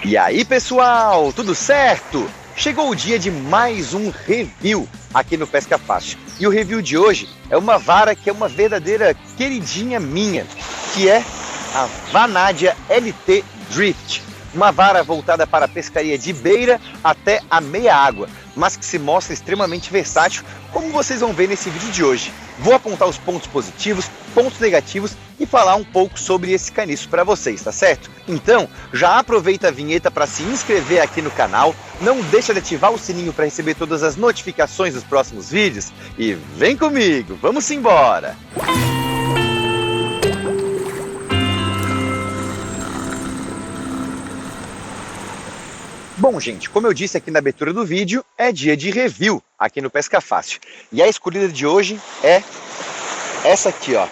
E aí, pessoal, tudo certo? Chegou o dia de mais um review aqui no Pesca Fácil. E o review de hoje é uma vara que é uma verdadeira queridinha minha, que é a Vanadium LT Drift. Uma vara voltada para a pescaria de beira até a meia água, mas que se mostra extremamente versátil, como vocês vão ver nesse vídeo de hoje. Vou apontar os pontos positivos, pontos negativos e falar um pouco sobre esse caniço para vocês, tá certo? Então, já aproveita a vinheta para se inscrever aqui no canal, não deixa de ativar o sininho para receber todas as notificações dos próximos vídeos e vem comigo, vamos embora! Bom, gente, como eu disse aqui na abertura do vídeo, é dia de review aqui no Pesca Fácil. E a escolhida de hoje é essa aqui, ó,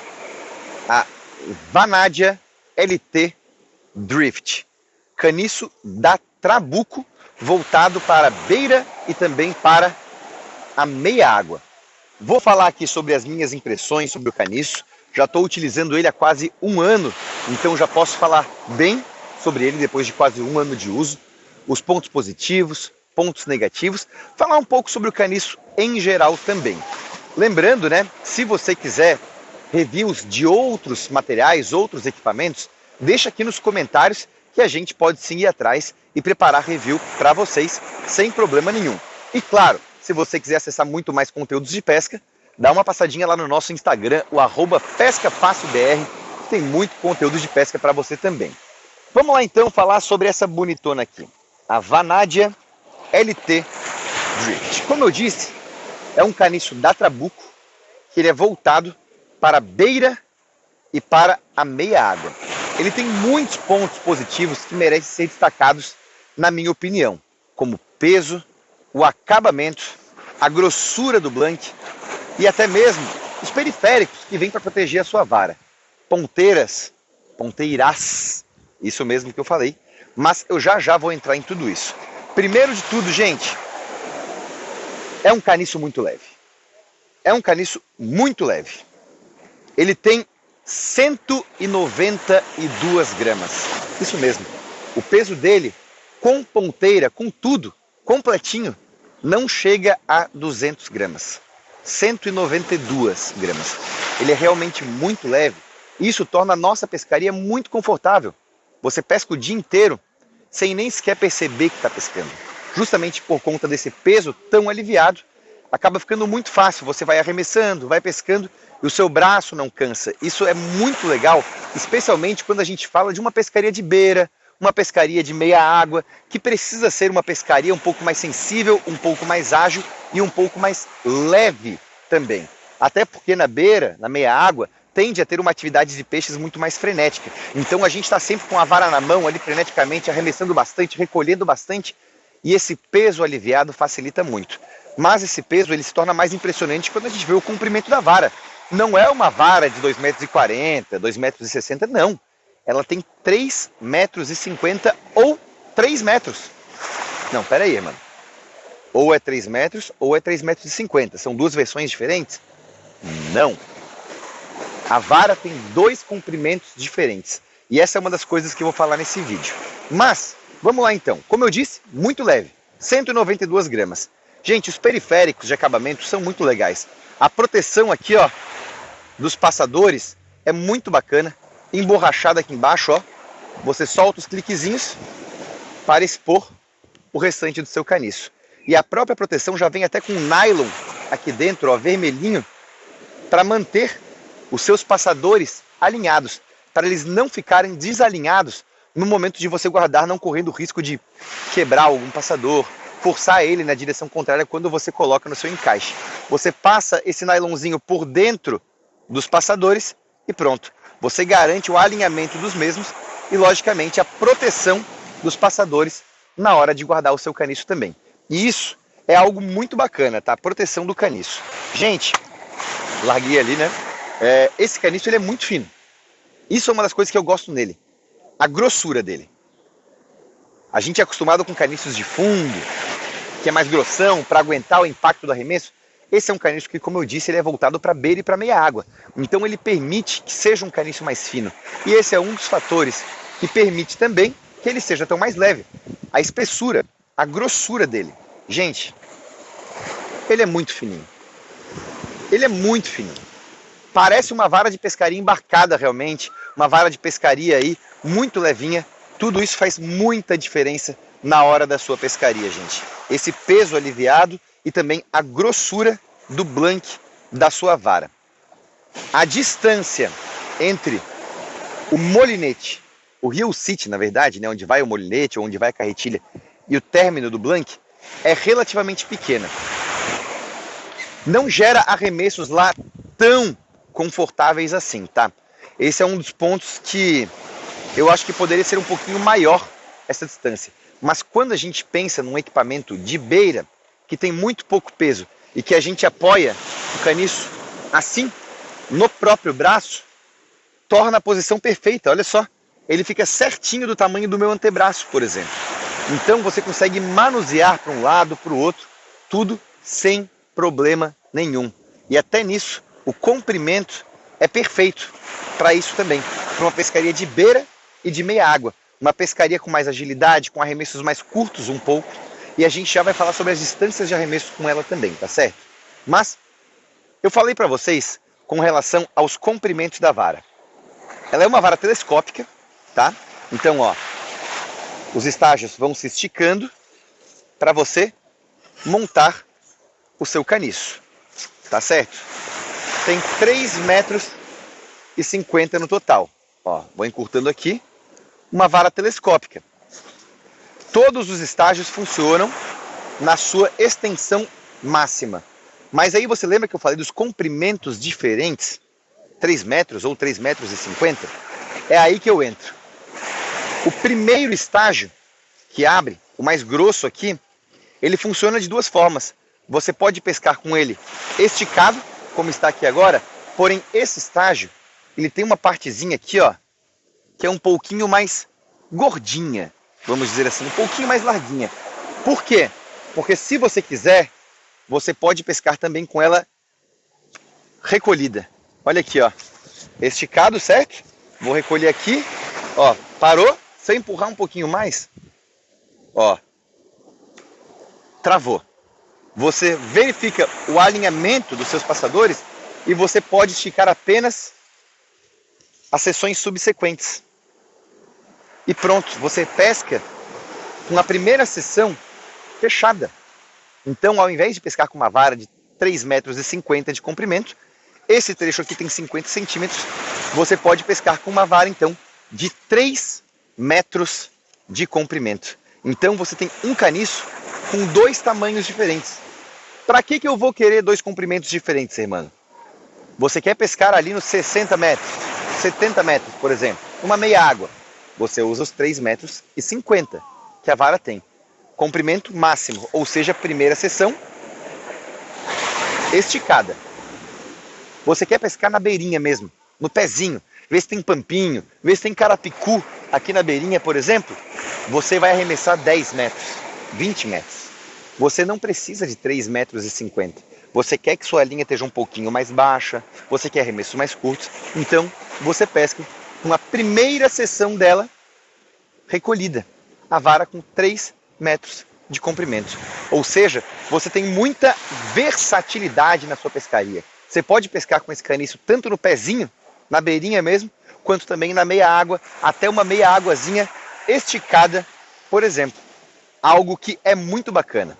a Vanadium LT Drift, caniço da Trabuco, voltado para beira e também para a meia água. Vou falar aqui sobre as minhas impressões sobre o caniço, já estou utilizando ele há quase um ano, então já posso falar bem sobre ele depois de quase um ano de uso. Os pontos positivos, pontos negativos, falar um pouco sobre o caniço em geral também. Lembrando, né, se você quiser reviews de outros materiais, outros equipamentos, deixa aqui nos comentários que a gente pode sim ir atrás e preparar review para vocês sem problema nenhum. E claro, se você quiser acessar muito mais conteúdos de pesca, dá uma passadinha lá no nosso Instagram, o @pescafacilbr, que tem muito conteúdo de pesca para você também. Vamos lá então falar sobre essa bonitona aqui, a Vanadium LT Drift. Como eu disse, é um caniço da Trabuco, que ele é voltado para a beira e para a meia água. Ele tem muitos pontos positivos que merecem ser destacados, na minha opinião, como peso, o acabamento, a grossura do blank e até mesmo os periféricos que vêm para proteger a sua vara. Ponteiras, ponteiras, isso mesmo que eu falei, mas eu já vou entrar em tudo isso. Primeiro de tudo, gente, é um caniço muito leve. É um caniço muito leve. Ele tem 192 gramas. Isso mesmo. O peso dele, com ponteira, com tudo, completinho, não chega a 200 gramas. 192 gramas. Ele é realmente muito leve. Isso torna a nossa pescaria muito confortável. Você pesca o dia inteiro sem nem sequer perceber que está pescando. Justamente por conta desse peso tão aliviado, acaba ficando muito fácil. Você vai arremessando, vai pescando e o seu braço não cansa. Isso é muito legal, especialmente quando a gente fala de uma pescaria de beira, uma pescaria de meia água, que precisa ser uma pescaria um pouco mais sensível, um pouco mais ágil e um pouco mais leve também. Até porque na beira, na meia água, tende a ter uma atividade de peixes muito mais frenética. Então a gente está sempre com a vara na mão ali freneticamente, arremessando bastante, recolhendo bastante, e esse peso aliviado facilita muito. Mas esse peso ele se torna mais impressionante quando a gente vê o comprimento da vara. Não é uma vara de 2,40 m, 2,60 m, não. Ela tem 3,50 m ou 3 metros. Não, pera aí, mano. Ou é 3 metros ou é 3,50 m. São duas versões diferentes? Não. A vara tem dois comprimentos diferentes. E essa é uma das coisas que eu vou falar nesse vídeo. Mas, vamos lá então. Como eu disse, muito leve. 192 gramas. Gente, os periféricos de acabamento são muito legais. A proteção aqui, ó, dos passadores é muito bacana. Emborrachada aqui embaixo, ó. Você solta os cliquezinhos para expor o restante do seu caniço. E a própria proteção já vem até com nylon aqui dentro, ó, vermelhinho, para manter os seus passadores alinhados, para eles não ficarem desalinhados no momento de você guardar, não correndo o risco de quebrar algum passador, forçar ele na direção contrária quando você coloca no seu encaixe. Você passa esse nylonzinho por dentro dos passadores e pronto. Você garante o alinhamento dos mesmos e, logicamente, a proteção dos passadores na hora de guardar o seu caniço também. E isso é algo muito bacana, tá? A proteção do caniço. Gente, larguei ali, né? Esse caniço ele é muito fino. Isso é uma das coisas que eu gosto nele. A grossura dele. A gente é acostumado com caniços de fundo, que é mais grossão, para aguentar o impacto do arremesso. Esse é um caniço que, como eu disse, ele é voltado para beira e para meia água. Então ele permite que seja um caniço mais fino. E esse é um dos fatores que permite também que ele seja tão mais leve. A espessura, a grossura dele. Gente, ele é muito fininho. Ele é muito fininho. Parece uma vara de pescaria embarcada realmente, uma vara de pescaria aí, muito levinha. Tudo isso faz muita diferença na hora da sua pescaria, gente. Esse peso aliviado e também a grossura do blank da sua vara. A distância entre o molinete, o heel sit, na verdade, né, onde vai o molinete ou onde vai a carretilha, e o término do blank, é relativamente pequena. Não gera arremessos lá tão confortáveis assim, tá? Esse é um dos pontos que eu acho que poderia ser um pouquinho maior essa distância. Mas quando a gente pensa num equipamento de beira, que tem muito pouco peso, e que a gente apoia o caniço assim, no próprio braço, torna a posição perfeita, olha só. Ele fica certinho do tamanho do meu antebraço, por exemplo. Então você consegue manusear para um lado, para o outro, tudo sem problema nenhum. E até nisso, o comprimento é perfeito para isso também. Para uma pescaria de beira e de meia água. Uma pescaria com mais agilidade, com arremessos mais curtos um pouco. E a gente já vai falar sobre as distâncias de arremesso com ela também, tá certo? Mas eu falei para vocês com relação aos comprimentos da vara. Ela é uma vara telescópica, tá? Então, ó, os estágios vão se esticando para você montar o seu caniço, tá certo? Tem 3,50 metros no total. Ó, vou encurtando aqui. Uma vara telescópica. Todos os estágios funcionam na sua extensão máxima. Mas aí você lembra que eu falei dos comprimentos diferentes? 3 metros ou 3,50 metros? É aí que eu entro. O primeiro estágio que abre, o mais grosso aqui, ele funciona de duas formas. Você pode pescar com ele esticado, como está aqui agora, porém esse estágio, ele tem uma partezinha aqui, ó, que é um pouquinho mais gordinha, vamos dizer assim, um pouquinho mais larguinha. Por quê? Porque se você quiser, você pode pescar também com ela recolhida. Olha aqui, ó, esticado, certo? Vou recolher aqui, ó, parou, se eu empurrar um pouquinho mais, ó, travou. Você verifica o alinhamento dos seus passadores e você pode esticar apenas as seções subsequentes. E pronto, você pesca com a primeira seção fechada. Então, ao invés de pescar com uma vara de 3,50 metros de comprimento, esse trecho aqui tem 50 centímetros, você pode pescar com uma vara, então, de 3 metros de comprimento. Então, você tem um caniço com dois tamanhos diferentes. Para que eu vou querer dois comprimentos diferentes, irmão? Você quer pescar ali nos 60 metros, 70 metros, por exemplo, uma meia água. Você usa os 3,50 metros que a vara tem. Comprimento máximo, ou seja, primeira seção esticada. Você quer pescar na beirinha mesmo, no pezinho, vê se tem pampinho, vê se tem carapicu aqui na beirinha, por exemplo, você vai arremessar 10 metros, 20 metros. Você não precisa de 3,50 metros. Você quer que sua linha esteja um pouquinho mais baixa, você quer arremessos mais curtos, então você pesca com a primeira seção dela recolhida, a vara com 3 metros de comprimento. Ou seja, você tem muita versatilidade na sua pescaria. Você pode pescar com esse caniço tanto no pezinho, na beirinha mesmo, quanto também na meia água, até uma meia águazinha esticada, por exemplo. Algo que é muito bacana.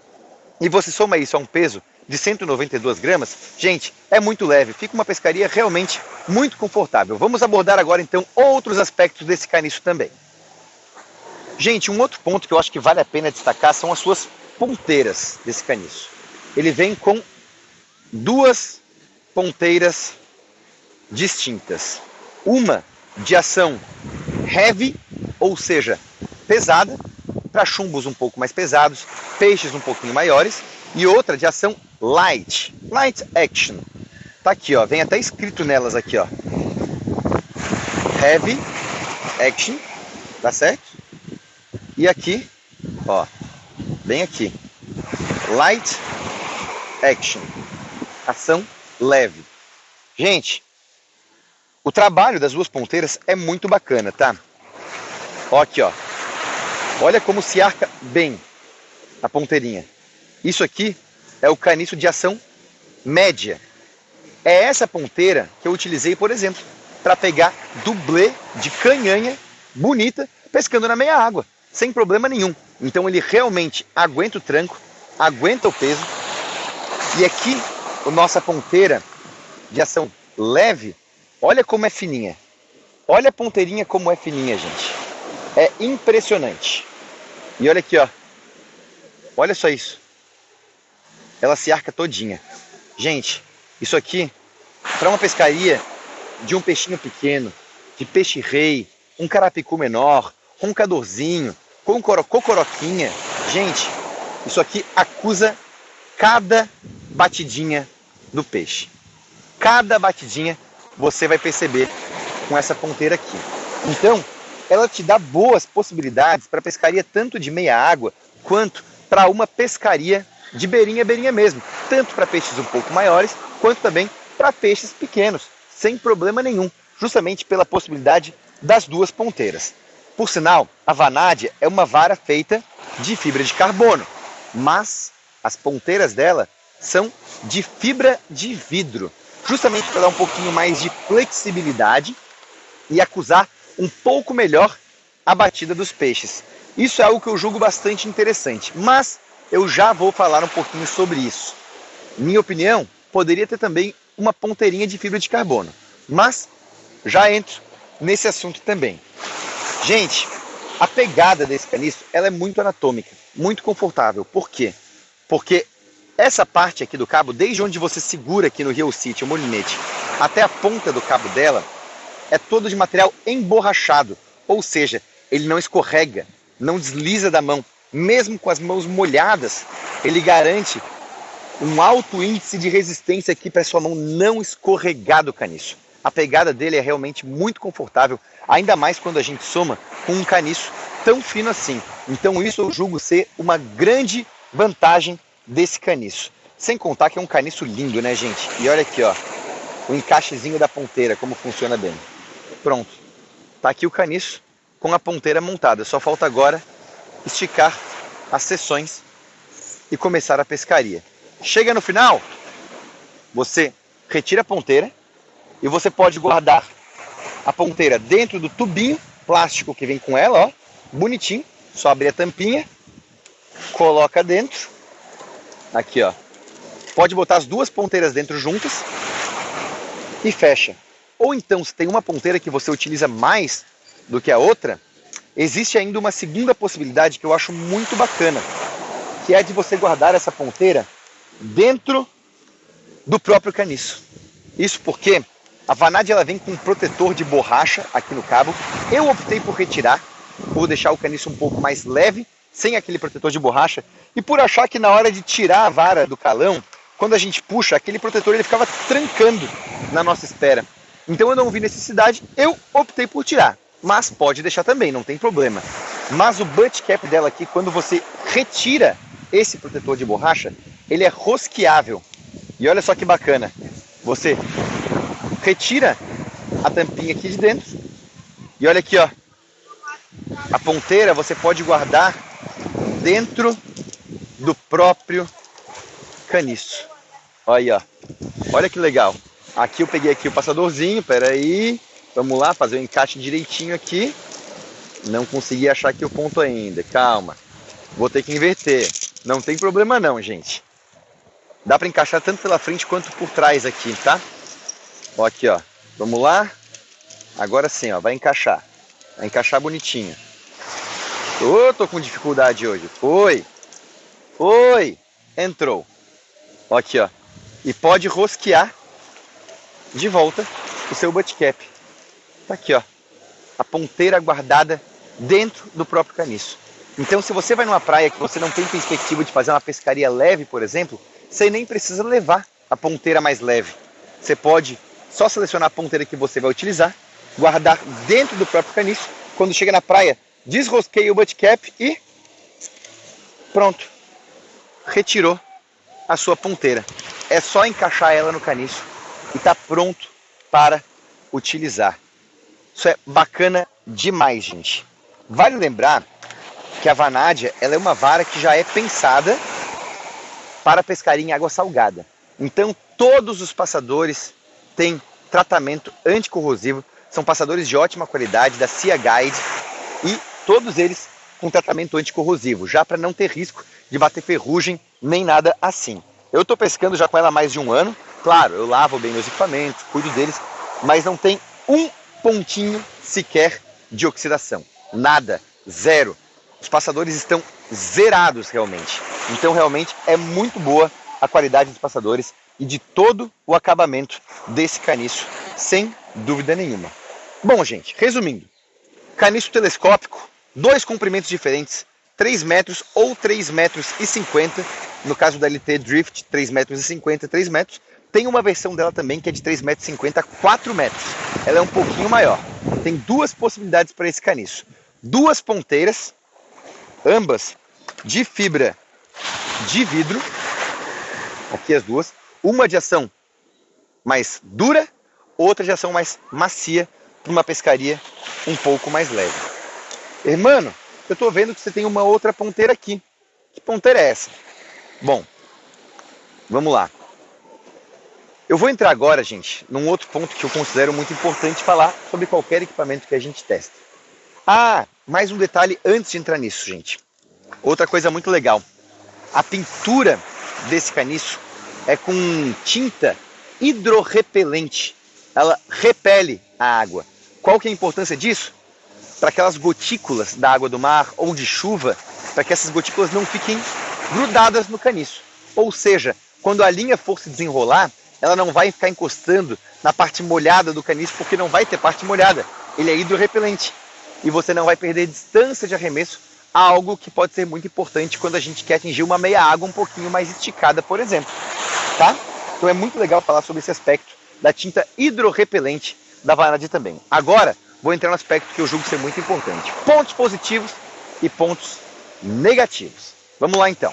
E você soma isso a um peso de 192 gramas, gente, é muito leve. Fica uma pescaria realmente muito confortável. Vamos abordar agora então outros aspectos desse caniço também. Gente, um outro ponto que eu acho que vale a pena destacar são as suas ponteiras desse caniço. Ele vem com duas ponteiras distintas. Uma de ação heavy, ou seja, pesada, para chumbos um pouco mais pesados, peixes um pouquinho maiores, e outra de ação light action. Tá aqui, ó, vem até escrito nelas aqui, ó. Heavy action, tá certo? E aqui, ó, bem aqui, light action, ação leve. Gente, o trabalho das duas ponteiras é muito bacana, tá? Ó aqui, ó, Olha como se arca bem a ponteirinha. Isso aqui é o caniço de ação média. É essa ponteira que eu utilizei, por exemplo, para pegar dublê de canhanha bonita, pescando na meia água, sem problema nenhum. Então ele realmente aguenta o tranco, aguenta o peso. E aqui, a nossa ponteira de ação leve, olha como é fininha. Olha a ponteirinha como é fininha, gente. É impressionante. E olha aqui, ó. Olha só isso. Ela se arca todinha. Gente, isso aqui, para uma pescaria de um peixinho pequeno, de peixe-rei, um carapicu menor, roncadorzinho, com cocoroquinha, gente, isso aqui acusa cada batidinha do peixe. Cada batidinha você vai perceber com essa ponteira aqui. Então, ela te dá boas possibilidades para pescaria tanto de meia água, quanto para uma pescaria de beirinha mesmo. Tanto para peixes um pouco maiores, quanto também para peixes pequenos, sem problema nenhum. Justamente pela possibilidade das duas ponteiras. Por sinal, a Vanad é uma vara feita de fibra de carbono, mas as ponteiras dela são de fibra de vidro, justamente para dar um pouquinho mais de flexibilidade e acusar um pouco melhor a batida dos peixes. Isso é algo que eu julgo bastante interessante, mas eu já vou falar um pouquinho sobre isso. Minha opinião, poderia ter também uma ponteirinha de fibra de carbono, mas já entro nesse assunto também. Gente, a pegada desse caniço ela é muito anatômica, muito confortável. Por quê? Porque essa parte aqui do cabo, desde onde você segura aqui no Rio City, o molinete, até a ponta do cabo dela, é todo de material emborrachado. Ou seja, ele não escorrega, não desliza da mão. Mesmo com as mãos molhadas, ele garante um alto índice de resistência aqui para sua mão não escorregar do caniço. A pegada dele é realmente muito confortável, ainda mais quando a gente soma com um caniço tão fino assim. Então isso eu julgo ser uma grande vantagem desse caniço. Sem contar que é um caniço lindo, né, gente? E olha aqui, ó, o encaixezinho da ponteira, como funciona bem. Pronto, tá aqui o caniço com a ponteira montada. Só falta agora esticar as seções e começar a pescaria. Chega no final, você retira a ponteira e você pode guardar a ponteira dentro do tubinho plástico que vem com ela, ó, bonitinho. Só abrir a tampinha, coloca dentro, aqui ó. Pode botar as duas ponteiras dentro juntas e fecha. Ou então, se tem uma ponteira que você utiliza mais do que a outra, existe ainda uma segunda possibilidade que eu acho muito bacana, que é de você guardar essa ponteira dentro do próprio caniço. Isso porque a Vanad ela vem com um protetor de borracha aqui no cabo. Eu optei por retirar, por deixar o caniço um pouco mais leve, sem aquele protetor de borracha, e por achar que na hora de tirar a vara do calão, quando a gente puxa, aquele protetor ele ficava trancando na nossa espera. Então eu não vi necessidade, eu optei por tirar. Mas pode deixar também, não tem problema. Mas o butt cap dela aqui, quando você retira esse protetor de borracha, ele é rosqueável. E olha só que bacana. Você retira a tampinha aqui de dentro. E olha aqui, ó. A ponteira você pode guardar dentro do próprio caniço. Olha aí, ó. Olha que legal. Aqui eu peguei aqui o passadorzinho, peraí. Vamos lá, fazer o encaixe direitinho aqui. Não consegui achar aqui o ponto ainda, calma. Vou ter que inverter. Não tem problema não, gente. Dá para encaixar tanto pela frente quanto por trás aqui, tá? Ó, aqui, ó. Vamos lá. Agora sim, ó, vai encaixar. Vai encaixar bonitinho. Tô com dificuldade hoje. Foi. Entrou. Ó, aqui, ó. E pode rosquear de volta o seu butt cap. Tá aqui, ó. A ponteira guardada dentro do próprio caniço. Então, se você vai numa praia que você não tem perspectiva de fazer uma pescaria leve, por exemplo, você nem precisa levar a ponteira mais leve. Você pode só selecionar a ponteira que você vai utilizar, guardar dentro do próprio caniço. Quando chega na praia, desrosqueia o butt cap e pronto. Retirou a sua ponteira. É só encaixar ela no caniço e está pronto para utilizar. Isso é bacana demais, gente. Vale lembrar que a vanádia ela é uma vara que já é pensada para pescaria em água salgada. Então todos os passadores têm tratamento anticorrosivo, são passadores de ótima qualidade da Sea Guide e todos eles com tratamento anticorrosivo, já para não ter risco de bater ferrugem nem nada assim. Eu estou pescando já com ela há mais de um ano, claro, eu lavo bem meus equipamentos, cuido deles, mas não tem um pontinho sequer de oxidação, nada, zero. Os passadores estão zerados realmente, então realmente é muito boa a qualidade dos passadores e de todo o acabamento desse caniço, sem dúvida nenhuma. Bom, gente, resumindo, caniço telescópico, 2 comprimentos diferentes, 3 metros ou 3,50 metros, no caso da LT Drift, 3,50 metros, 3 metros, tem uma versão dela também que é de 3,50 metros a 4 metros, ela é um pouquinho maior, tem 2 possibilidades para esse caniço, 2 ponteiras, ambas de fibra de vidro, aqui as duas, uma de ação mais dura, outra de ação mais macia, para uma pescaria um pouco mais leve. Hermano, eu estou vendo que você tem uma outra ponteira aqui. Que ponteira é essa? Bom, vamos lá. Eu vou entrar agora, gente, num outro ponto que eu considero muito importante falar sobre qualquer equipamento que a gente testa. Ah, mais um detalhe antes de entrar nisso, gente. Outra coisa muito legal. A pintura desse caniço é com tinta hidrorrepelente. Ela repele a água. Qual que é a importância disso? Para aquelas gotículas da água do mar ou de chuva, para que essas gotículas não fiquem grudadas no caniço. Ou seja, quando a linha for se desenrolar, ela não vai ficar encostando na parte molhada do caniço, porque não vai ter parte molhada. Ele é hidrorrepelente. E você não vai perder distância de arremesso, algo que pode ser muito importante quando a gente quer atingir uma meia água um pouquinho mais esticada, por exemplo. Tá? Então é muito legal falar sobre esse aspecto da tinta hidrorrepelente da vanádia também. Agora, vou entrar no aspecto que eu julgo ser muito importante. Pontos positivos e pontos negativos. Vamos lá então.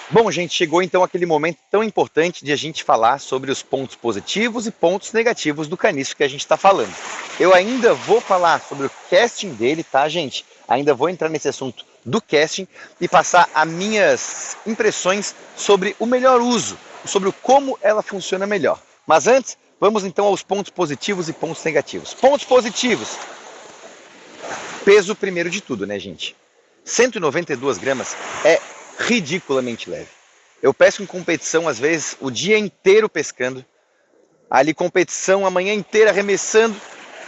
Bom, gente, chegou então aquele momento tão importante de a gente falar sobre os pontos positivos e pontos negativos do caniço que a gente está falando. Eu ainda vou falar sobre o casting dele, tá, gente? Ainda vou entrar nesse assunto do casting e passar as minhas impressões sobre o melhor uso, sobre como ela funciona melhor. Mas antes, vamos então aos pontos positivos e pontos negativos. Pontos positivos. Peso primeiro de tudo, né, gente? 192 gramas é ridiculamente leve. Eu pesco em competição, às vezes, o dia inteiro pescando. Ali, competição, a manhã inteira arremessando,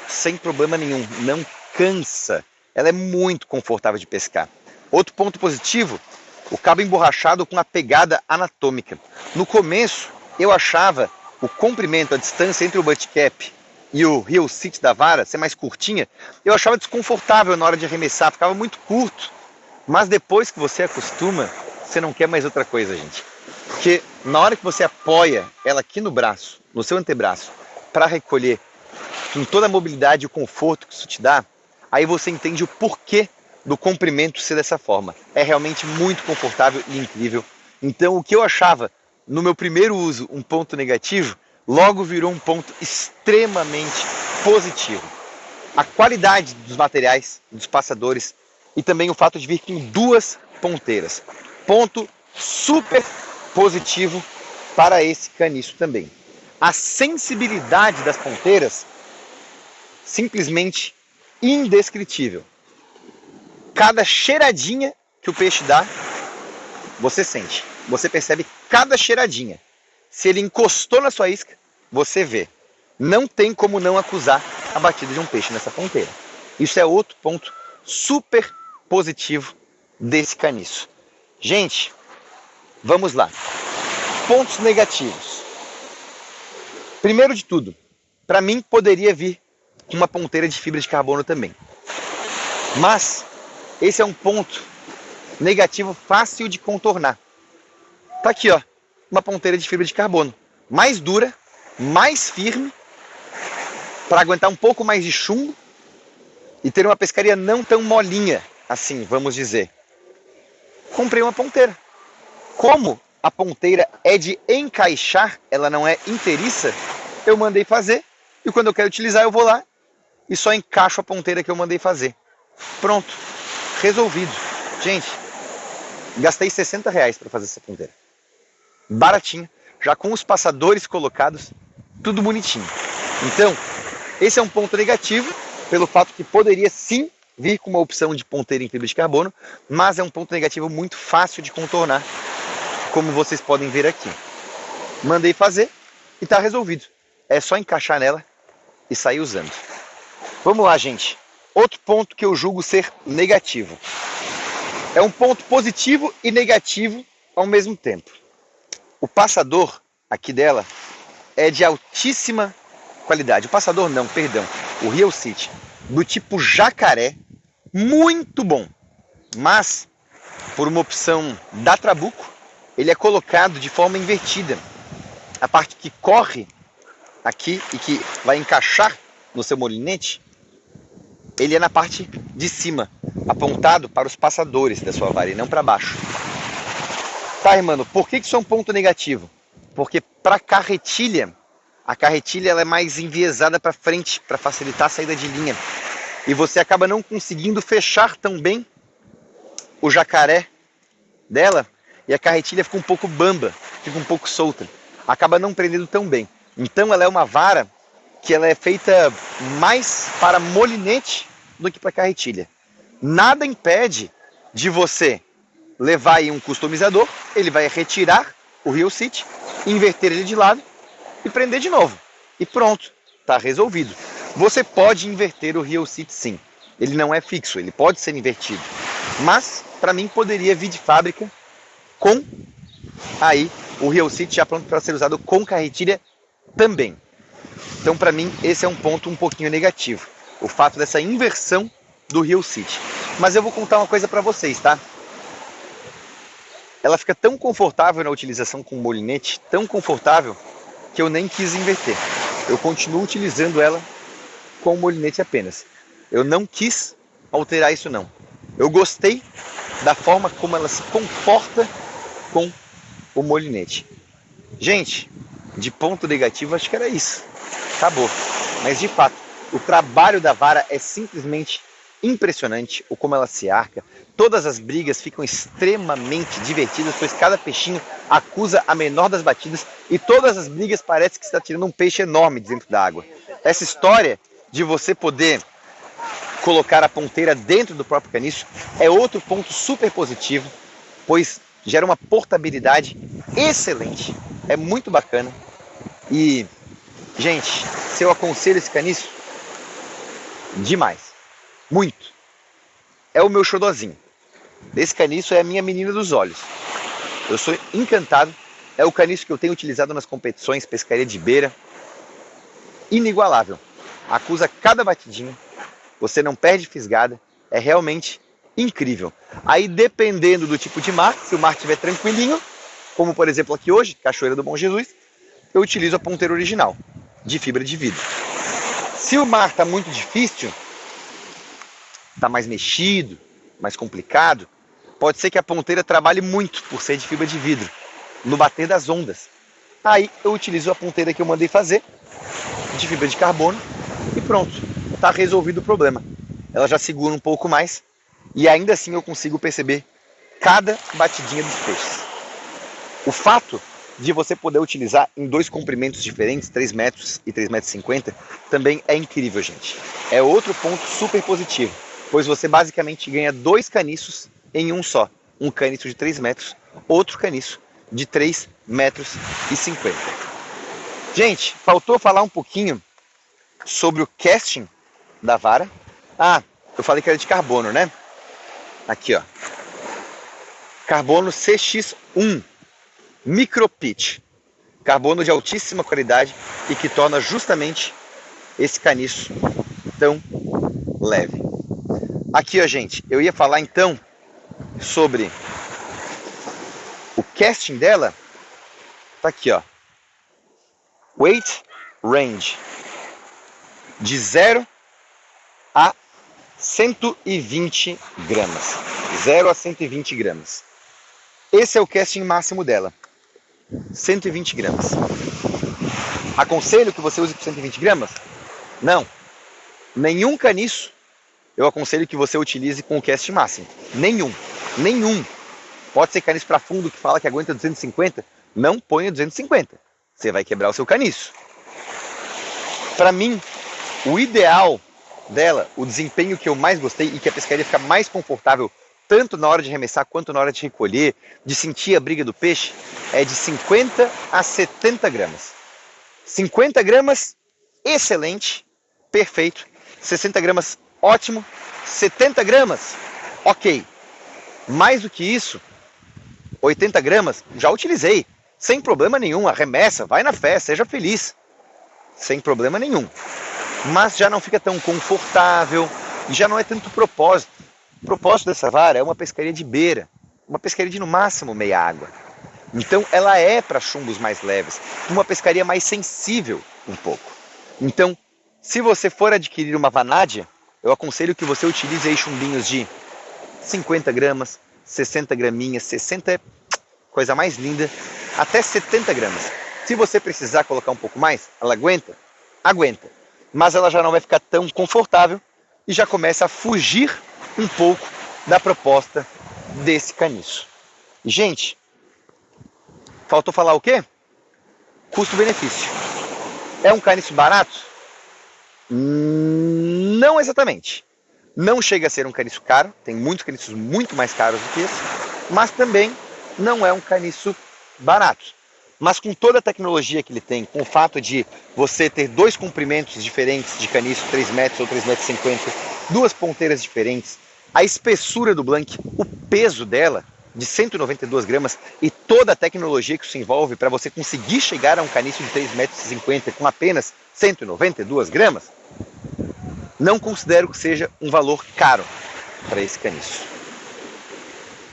sem problema nenhum. Não cansa. Ela é muito confortável de pescar. Outro ponto positivo, o cabo emborrachado com a pegada anatômica. No começo, eu achava o comprimento, a distância entre o butt cap e o heel sit da vara ser mais curtinha, eu achava desconfortável na hora de arremessar, ficava muito curto. Mas depois que você acostuma, você não quer mais outra coisa, gente. Porque na hora que você apoia ela aqui no braço, no seu antebraço, para recolher com toda a mobilidade e o conforto que isso te dá, aí você entende o porquê do comprimento ser dessa forma. É realmente muito confortável e incrível. Então o que eu achava no meu primeiro uso um ponto negativo, logo virou um ponto extremamente positivo. A qualidade dos materiais, dos passadores e também o fato de vir com 2 ponteiras. Ponto super positivo para esse caniço também. A sensibilidade das ponteiras, simplesmente indescritível. Cada cheiradinha que o peixe dá, você sente. Você percebe cada cheiradinha. Se ele encostou na sua isca, você vê. Não tem como não acusar a batida de um peixe nessa ponteira. Isso é outro ponto super positivo desse caniço. Gente, vamos lá. Pontos negativos. Primeiro de tudo, para mim poderia vir com uma ponteira de fibra de carbono também. Mas esse é um ponto negativo fácil de contornar. Tá aqui, ó, uma ponteira de fibra de carbono, mais dura, mais firme, para aguentar um pouco mais de chumbo e ter uma pescaria não tão molinha, assim, vamos dizer. Comprei uma ponteira. Como a ponteira é de encaixar, ela não é inteiriça, eu mandei fazer e quando eu quero utilizar eu vou lá e só encaixo a ponteira que eu mandei fazer. Pronto, resolvido. Gente, gastei R$60 para fazer essa ponteira. Baratinho, já com os passadores colocados, tudo bonitinho. Então, esse é um ponto negativo, pelo fato que poderia sim vir com uma opção de ponteira em fibra de carbono, mas é um ponto negativo muito fácil de contornar, como vocês podem ver aqui. Mandei fazer e está resolvido. É só encaixar nela e sair usando. Vamos lá, gente. Outro ponto que eu julgo ser negativo. É um ponto positivo e negativo ao mesmo tempo. O passador aqui dela é de altíssima qualidade. O passador não, perdão. O Real City, do tipo jacaré, muito bom. Mas, por uma opção da Trabuco, ele é colocado de forma invertida. A parte que corre aqui e que vai encaixar no seu molinete, ele é na parte de cima, apontado para os passadores da sua vara e não para baixo. Tá, irmão, por que isso é um ponto negativo? Porque para a carretilha ela é mais enviesada para frente, para facilitar a saída de linha. E você acaba não conseguindo fechar tão bem o jacaré dela, e a carretilha fica um pouco bamba, fica um pouco solta. Acaba não prendendo tão bem. Então ela é uma vara que ela é feita mais para molinete do que para carretilha. Nada impede de você levar aí um customizador, ele vai retirar o Real City, inverter ele de lado e prender de novo. E pronto, está resolvido. Você pode inverter o Real City sim. Ele não é fixo, ele pode ser invertido. Mas, para mim, poderia vir de fábrica com aí o Real City já pronto para ser usado com carretilha também. Então, para mim, esse é um ponto um pouquinho negativo. O fato dessa inversão do Real City. Mas eu vou contar uma coisa para vocês, tá? Ela fica tão confortável na utilização com o molinete, tão confortável, que eu nem quis inverter. Eu continuo utilizando ela com o molinete apenas. Eu não quis alterar isso não. Eu gostei da forma como ela se comporta com o molinete. Gente, de ponto negativo acho que era isso. Acabou. Mas de fato, o trabalho da vara é simplesmente impressionante, o como ela se arca. Todas as brigas ficam extremamente divertidas, pois cada peixinho acusa a menor das batidas e todas as brigas parece que está tirando um peixe enorme de dentro da água. Essa história de você poder colocar a ponteira dentro do próprio caniço é outro ponto super positivo, pois gera uma portabilidade excelente, é muito bacana. E, gente, se eu aconselho esse caniço, demais, muito. É o meu xodozinho. Esse caniço é a minha menina dos olhos. Eu sou encantado. É o caniço que eu tenho utilizado nas competições, pescaria de beira. Inigualável. Acusa cada batidinha. Você não perde fisgada. É realmente incrível. Aí, dependendo do tipo de mar, se o mar estiver tranquilinho, como por exemplo aqui hoje, Cachoeira do Bom Jesus, eu utilizo a ponteira original, de fibra de vidro. Se o mar está muito difícil, está mais mexido, mais complicado, pode ser que a ponteira trabalhe muito por ser de fibra de vidro, no bater das ondas. Aí eu utilizo a ponteira que eu mandei fazer, de fibra de carbono, e pronto, está resolvido o problema. Ela já segura um pouco mais, e ainda assim eu consigo perceber cada batidinha dos peixes. O fato de você poder utilizar em dois comprimentos diferentes, 3 metros e 3,50 metros, também é incrível, gente. É outro ponto super positivo, pois você basicamente ganha 2 caniços em um só. Um caniço de 3 metros, outro caniço de 3,50 metros. Gente, faltou falar um pouquinho sobre o casting da vara. Ah, eu falei que era de carbono, né? Aqui, ó. Carbono CX1 Micro Pitch. Carbono de altíssima qualidade e que torna justamente esse caniço tão leve. Aqui, ó, gente, eu ia falar então sobre o casting dela. Tá aqui, ó. Weight range de 0 a 120 gramas. 0 a 120 gramas. Esse é o casting máximo dela. 120 gramas. Aconselho que você use por 120 gramas? Não. Nenhum caniço eu aconselho que você utilize com o casting máximo. Nenhum. nenhum. Pode ser caniço para fundo que fala que aguenta 250, não ponha 250. Você vai quebrar o seu caniço. Para mim, o ideal dela, o desempenho que eu mais gostei e que a pescaria fica mais confortável, tanto na hora de arremessar quanto na hora de recolher, de sentir a briga do peixe, é de 50 a 70 gramas. 50 gramas, excelente, perfeito. 60 gramas, ótimo. 70 gramas, ok. Mais do que isso, 80 gramas, já utilizei. Sem problema nenhum, arremessa, vai na fé, seja feliz. Sem problema nenhum. Mas já não fica tão confortável e já não é tanto propósito. O propósito dessa vara é uma pescaria de beira, uma pescaria de no máximo meia água. Então ela é para chumbos mais leves, uma pescaria mais sensível um pouco. Então, se você for adquirir uma vanádia, eu aconselho que você utilize aí chumbinhos de 50 gramas, 60 graminhas, 60 é coisa mais linda, até 70 gramas. Se você precisar colocar um pouco mais, ela aguenta? Aguenta. Mas ela já não vai ficar tão confortável e já começa a fugir um pouco da proposta desse caniço. Gente, faltou falar o quê? Custo-benefício. É um caniço barato? Não exatamente. Não chega a ser um caniço caro, tem muitos caniços muito mais caros do que esse, mas também não é um caniço barato. Mas com toda a tecnologia que ele tem, com o fato de você ter dois comprimentos diferentes de caniço, 3 metros ou 3,50 metros, duas ponteiras diferentes, a espessura do blank, o peso dela, de 192 gramas, e toda a tecnologia que isso envolve para você conseguir chegar a um caniço de 3,50 metros com apenas 192 gramas, não considero que seja um valor caro para esse caniço.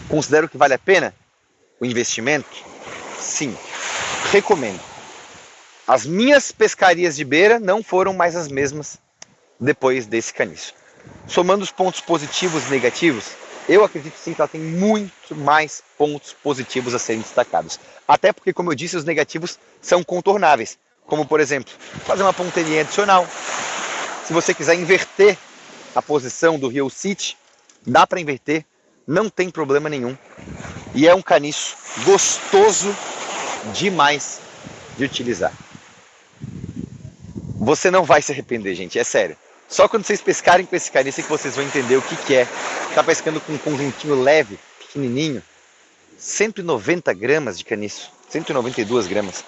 Considero que vale a pena o investimento? Sim. Recomendo. As minhas pescarias de beira não foram mais as mesmas depois desse caniço. Somando os pontos positivos e negativos, eu acredito sim que ela tem muito mais pontos positivos a serem destacados. Até porque, como eu disse, os negativos são contornáveis. Como, por exemplo, fazer uma ponteirinha adicional. Se você quiser inverter a posição do Rio City, dá para inverter, não tem problema nenhum. E é um caniço gostoso demais de utilizar. Você não vai se arrepender, gente, é sério. Só quando vocês pescarem com esse caniço é que vocês vão entender o que é. Tá pescando com um conjuntinho leve, pequenininho, 190 gramas de caniço, 192 gramas.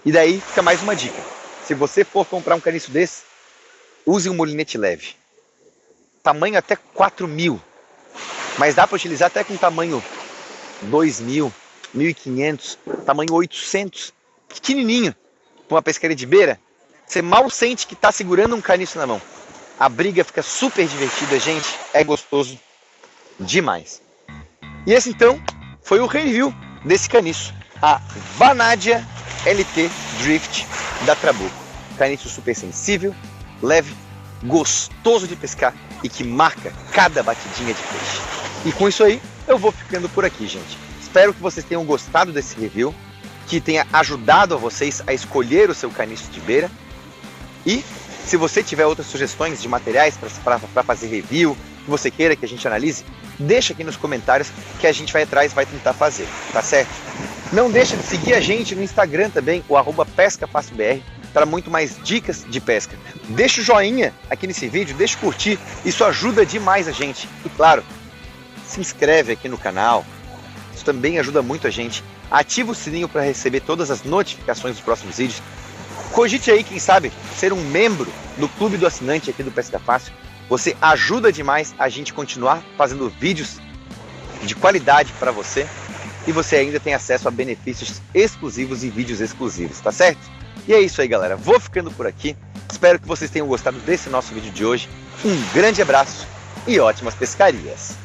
E daí fica mais uma dica. Se você for comprar um caniço desse, use um molinete leve. Tamanho até 4.000. Mas dá para utilizar até com tamanho 2.000, 1.500, tamanho 800. Pequenininho. Com uma pescaria de beira, você mal sente que está segurando um caniço na mão. A briga fica super divertida, gente. É gostoso demais. E esse então foi o review desse caniço. A Vanadia LT Drift da Trabuco. Caniço super sensível, leve, gostoso de pescar e que marca cada batidinha de peixe. E com isso aí, eu vou ficando por aqui, gente. Espero que vocês tenham gostado desse review, que tenha ajudado a vocês a escolher o seu caniço de beira. E se você tiver outras sugestões de materiais para fazer review, que você queira que a gente analise, deixa aqui nos comentários que a gente vai atrás e vai tentar fazer, tá certo? Não deixa de seguir a gente no Instagram também, o @pescafacilbr, para muito mais dicas de pesca. Deixa o joinha aqui nesse vídeo, deixa o curtir, isso ajuda demais a gente. E claro, se inscreve aqui no canal, isso também ajuda muito a gente. Ativa o sininho para receber todas as notificações dos próximos vídeos. Cogite aí, quem sabe, ser um membro do clube do assinante aqui do Pesca Fácil. Você ajuda demais a gente continuar fazendo vídeos de qualidade para você. E você ainda tem acesso a benefícios exclusivos e vídeos exclusivos, tá certo? E é isso aí, galera. Vou ficando por aqui. Espero que vocês tenham gostado desse nosso vídeo de hoje. Um grande abraço e ótimas pescarias!